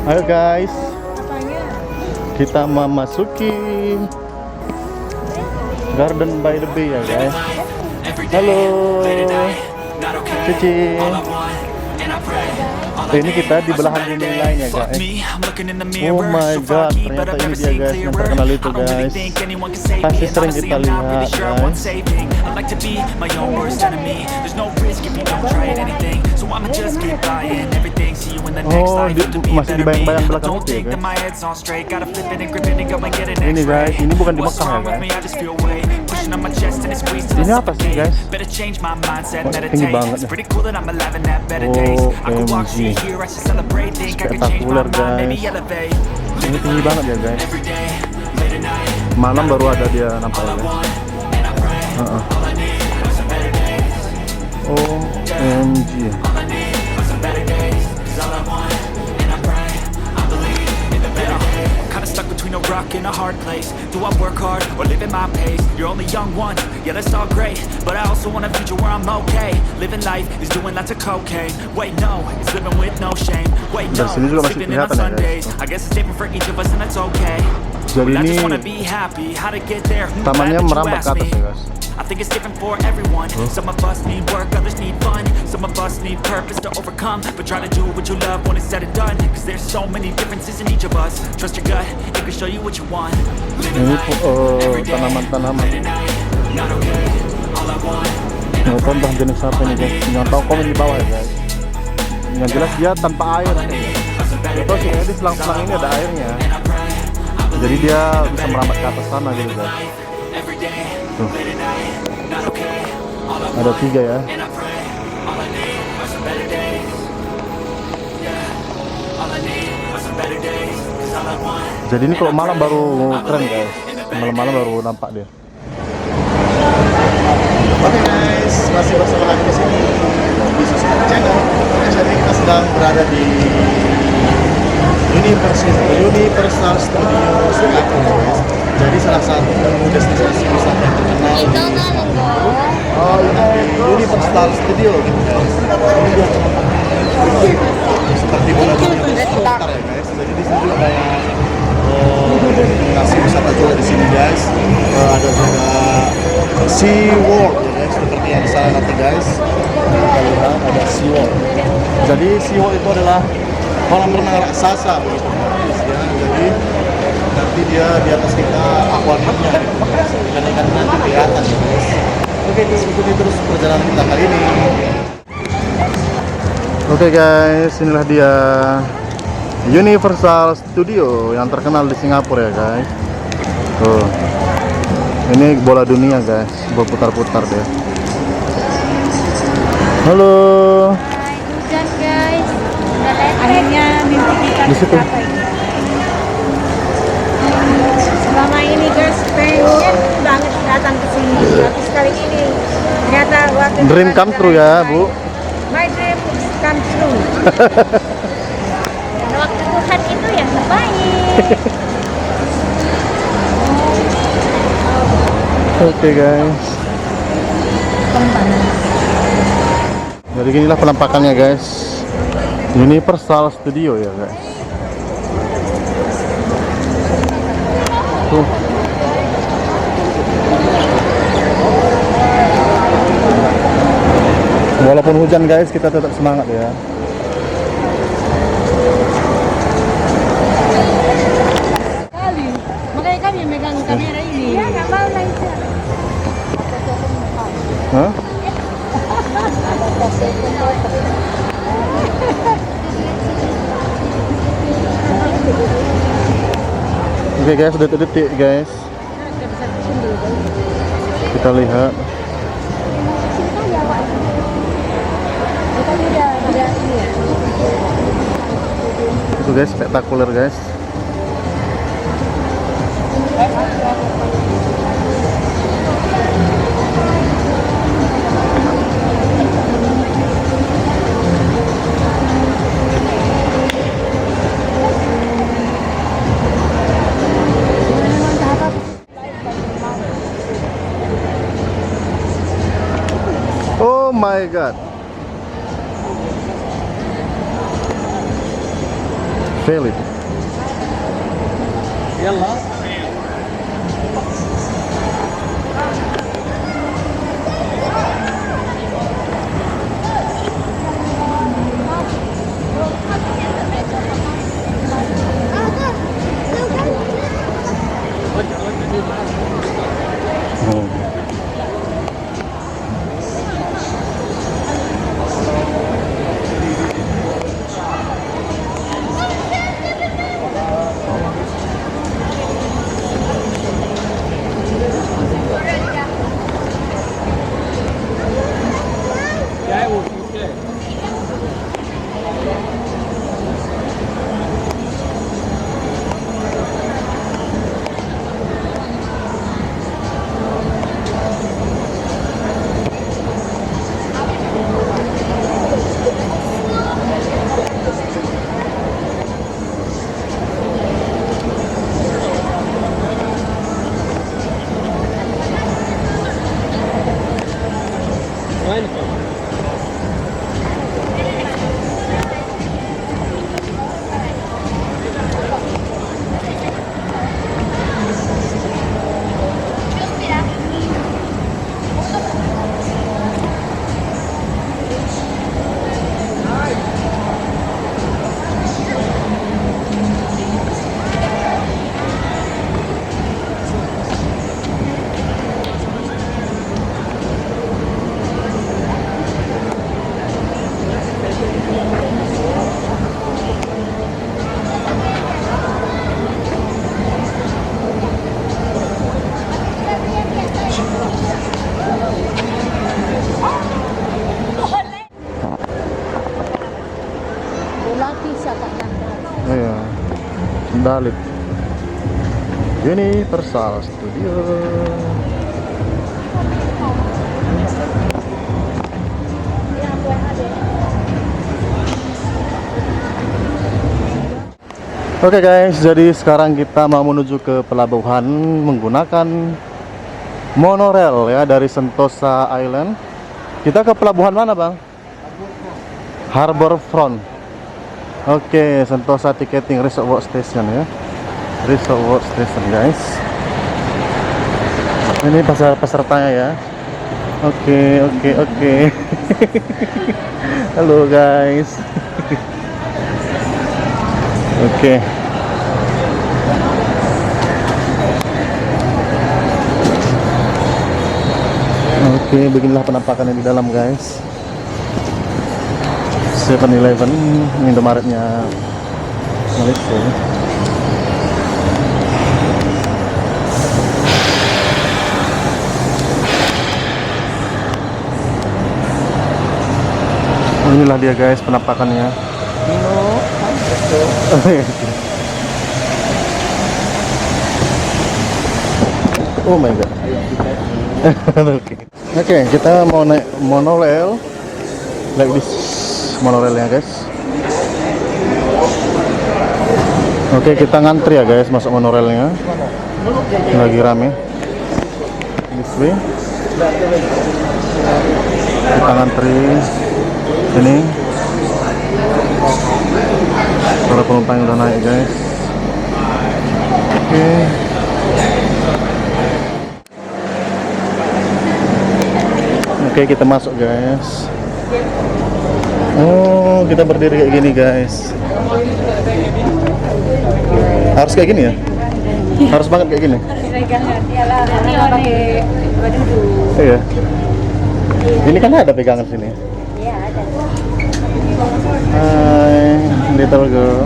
Ayo guys, Apanya? kita memasuki Garden by the Bay ya guys. Halo, Cici. Ini kita di belahan bumi lain ya guys. Oh my god, ternyata ini dia guys yang terkenal itu guys. Pasti sering kita lihat guys. Oh, masih dibayang-bayang belakang itu ya guys. Ini guys, ini bukan di Mekah ya guys. Ini apa sih guys? Oh, tinggi banget ya. Oh, OMG. Spektakuler guys. Ini tinggi banget ya guys. Malam baru ada dia nampak ya guys. OMG. A rock in a hard place. Do I work hard or live at my pace? You're only young once, yeah that's all great, but I also want a future where I'm okay. Living life is doing lots of cocaine. Wait no, it's living with no shame. Wait no, sleeping in on Sundays. I guess it's different for each of us and that's okay. Jadi I ini just wanna be happy. How to get there? tamannya merambat ke atas ya guys. I think it's different for everyone. Some of us need work, others need fun. Some of us need purpose to overcome. But try to do what you love when it's said and done. Cause there's so many differences in each of us. Trust your gut, it can show you what you want. Ini tanaman-tanaman. Nggak tahu entah jenis apa nih guys. Nggak tahu, komen di bawah ya guys. Yang jelas dia tanpa air. Nggak tahu sih, di selang-selang ini ada airnya. Jadi dia bisa merambat ke atas sana gitu guys. Tuh. Ada 3 ya. Jadi ini kalau malam baru keren guys. Malam-malam baru nampak dia. Oke guys, masih bersama lagi di sini di Sosial Channel. Jadi kita sedang berada di Universal Studio Singapura guys. Jadi salah satu destinasi wisata yang terkenal di Singapura. Oh ini Universal Studio gitu guys. Ini dia seperti bola-bola sebentar ya guys. Jadi di sini juga banyak destinasi wisata juga di sini guys. Ada juga Sea World ya guys, seperti yang di sana nanti guys. Kita lihat ada Sea World. Jadi Sea World itu adalah kolam renang raksasa begitu guys ya. Jadi nanti dia di atas kita akuariumnya gitu guys. Ikan-ikan nanti kelihatan ya guys. Oke, ikuti terus perjalanan kita kali ini. Oke guys, inilah dia Universal Studio yang terkenal di Singapura ya guys. Tuh. Ini bola dunia guys, berputar-putar deh. Halo. Hujan guys. Akhirnya mimpi kita Di situ. tercapai. Selama ini guys pengen banget datang ke sini, tapi sekali ini ternyata waktu Dream come true ya Bu. My dream come true. Dan waktu Tuhan itu yang terbaik. Oke guys. Jadi inilah penampakannya guys. Universal Studio ya guys. Tuh. Walaupun hujan guys, kita tetap semangat ya. Makanya kami megang kamera ini. Iya, nggak mau langsung. Hah? Oke guys, detik-detik guys. Kita lihat. Itu guys, spektakuler guys. Oh my god. Valid. Iya, Dalit Universal Studio. Oke guys, jadi sekarang kita mau menuju ke pelabuhan menggunakan monorail ya, dari Sentosa Island. Kita ke pelabuhan mana bang? Harbor Front. Oke, Sentosa Ticketing Resort World Station ya. Resort World Station guys. Ini pesertanya ya. Oke. Halo guys. Oke. Oke, beginilah penampakannya di dalam guys. 7-Eleven, Indomaretnya Malaysia. Inilah dia guys penampakannya. Oh my god. Oke, kita mau naik monorail. Like this monorailnya guys. Oke, kita ngantri ya guys masuk monorailnya. Lagi rame. This way. Kita ngantri. Ini. Para penumpang yang udah naik guys. Oke. Oke, kita masuk guys. Oh, kita berdiri kayak gini guys. Harus kayak gini ya? Harus banget kayak gini? Iya. Ini kan ada pegangan sini. Iya, ada. Hai, little girl.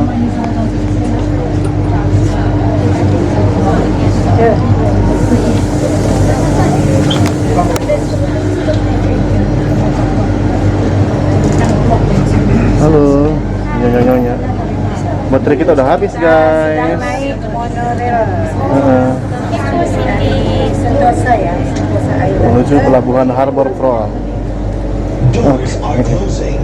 Halo, nyonya. Baterai kita udah habis guys. Naik monorail. Heeh. Di Sentosa ya, Sentosa Island. Menuju pelabuhan Harbor Front. Doors are closing.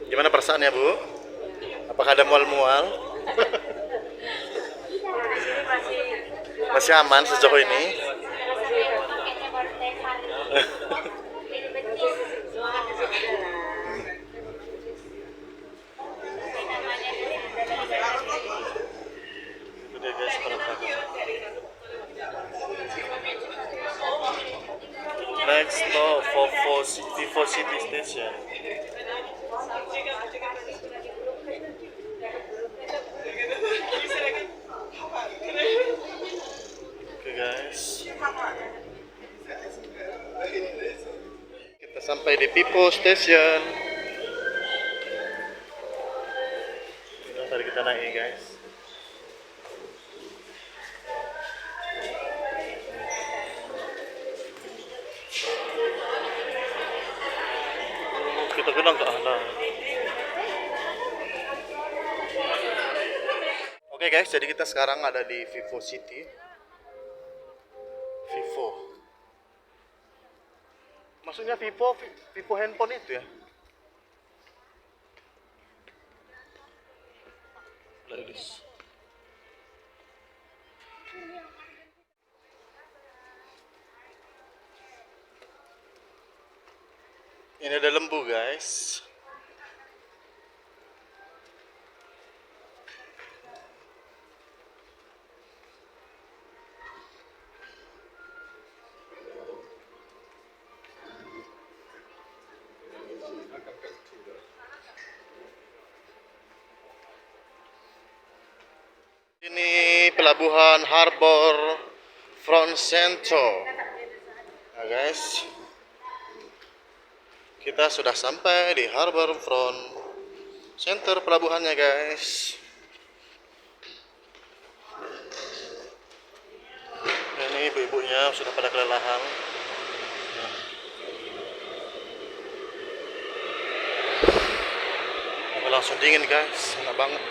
Gimana perasaannya Bu? Apakah ada mual-mual? Masih aman sejauh ini? Udah guys, penampakan. Next stop Vivo City Station. Oke guys, kita sampai di Vivo Station. Nah, tadi kita naik guys. Kita kenang ke anak. Oke guys, jadi kita sekarang ada di Vivo City. Vivo. Maksudnya Vivo handphone itu ya? Like this. Ini ada lembu guys. Ini pelabuhan Harbor Front Center. Nah guys, kita sudah sampai di Harbor Front Center pelabuhannya guys. Ini ibu-ibunya sudah pada kelelahan. Langsung dingin guys, enak banget.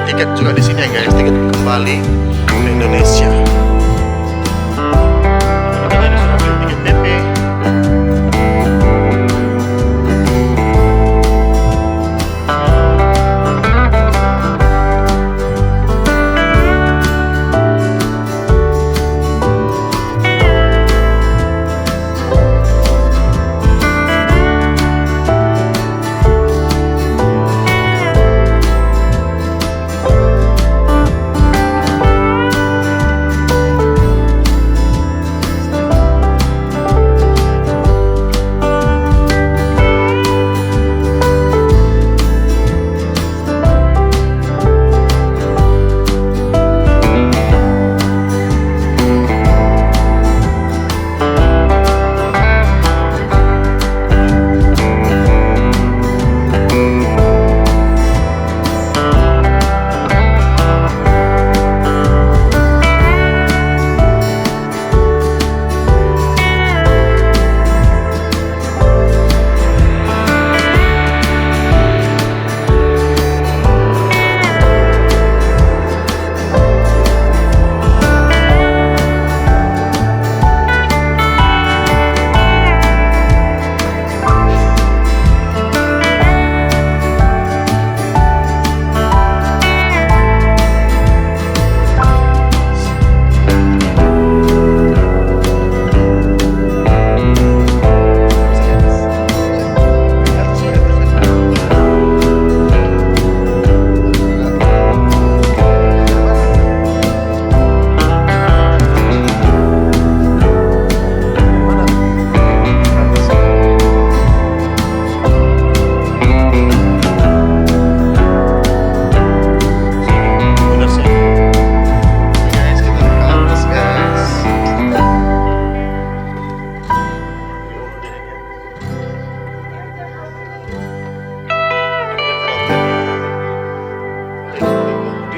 Tiket juga di sini ya guys, tiket kembali ke Indonesia. Kita ini sudah beli tiket PP.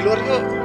Di luar yuk.